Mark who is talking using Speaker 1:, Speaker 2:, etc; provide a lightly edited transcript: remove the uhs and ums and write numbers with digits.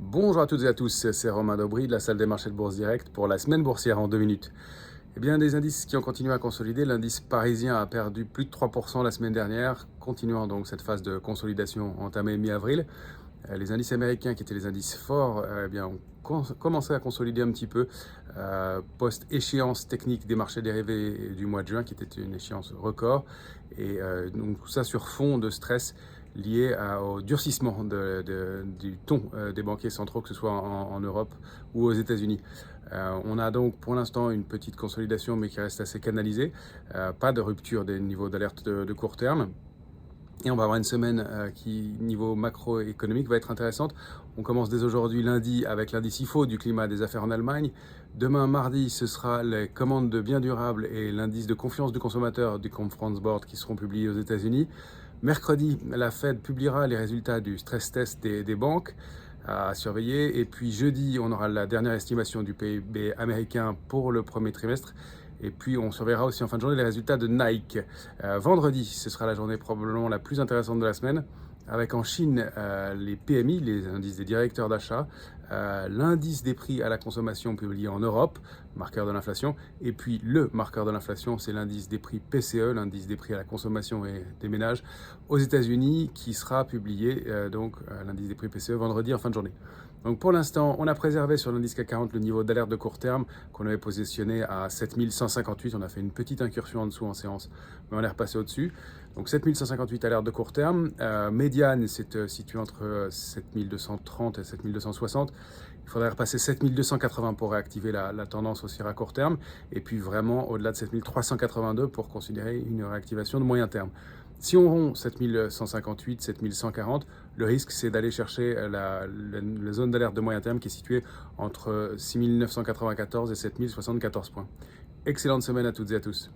Speaker 1: Bonjour à toutes et à tous, c'est Romain Daubry de la salle des marchés de Bourse Direct pour la semaine boursière en 2 minutes. Eh bien, des indices qui ont continué à consolider. L'indice parisien a perdu plus de 3% la semaine dernière, continuant donc cette phase de consolidation entamée mi-avril. Les indices américains, qui étaient les indices forts, ont commencé à consolider un petit peu post-échéance technique des marchés dérivés du mois de juin, qui était une échéance record. Et donc tout ça sur fond de stress lié au durcissement du ton des banquiers centraux, que ce soit en Europe ou aux États-Unis. On a donc pour l'instant une petite consolidation, mais qui reste assez canalisée. Pas de rupture des niveaux d'alerte de court terme. Et on va avoir une semaine qui, niveau macroéconomique, va être intéressante. On commence dès aujourd'hui, lundi, avec l'indice IFO du climat des affaires en Allemagne. Demain, mardi, ce sera les commandes de biens durables et l'indice de confiance du consommateur du Conference Board qui seront publiés aux États-Unis. Mercredi, la Fed publiera les résultats du stress test des banques à surveiller. Et puis jeudi, on aura la dernière estimation du PIB américain pour le premier trimestre. Et puis on surveillera aussi en fin de journée les résultats de Nike. Vendredi, ce sera la journée probablement la plus intéressante de la semaine, avec en Chine les PMI, les indices des directeurs d'achat, l'indice des prix à la consommation publié en Europe, marqueur de l'inflation, et puis le marqueur de l'inflation, c'est l'indice des prix PCE, l'indice des prix à la consommation et des ménages aux États-Unis, qui sera publié, l'indice des prix PCE, vendredi en fin de journée. Donc pour l'instant, on a préservé sur l'indice CAC 40 le niveau d'alerte de court terme qu'on avait positionné à 7158. On a fait une petite incursion en dessous en séance, mais on est repassé au-dessus. Donc 7158 alerte de court terme. Médiane, c'est situé entre 7230 et 7260. Il faudrait repasser 7280 pour réactiver la tendance haussière à court terme. Et puis vraiment au-delà de 7382 pour considérer une réactivation de moyen terme. Si on rompt 7158, 7140, le risque c'est d'aller chercher la zone d'alerte de moyen terme qui est située entre 6994 et 7074 points. Excellente semaine à toutes et à tous.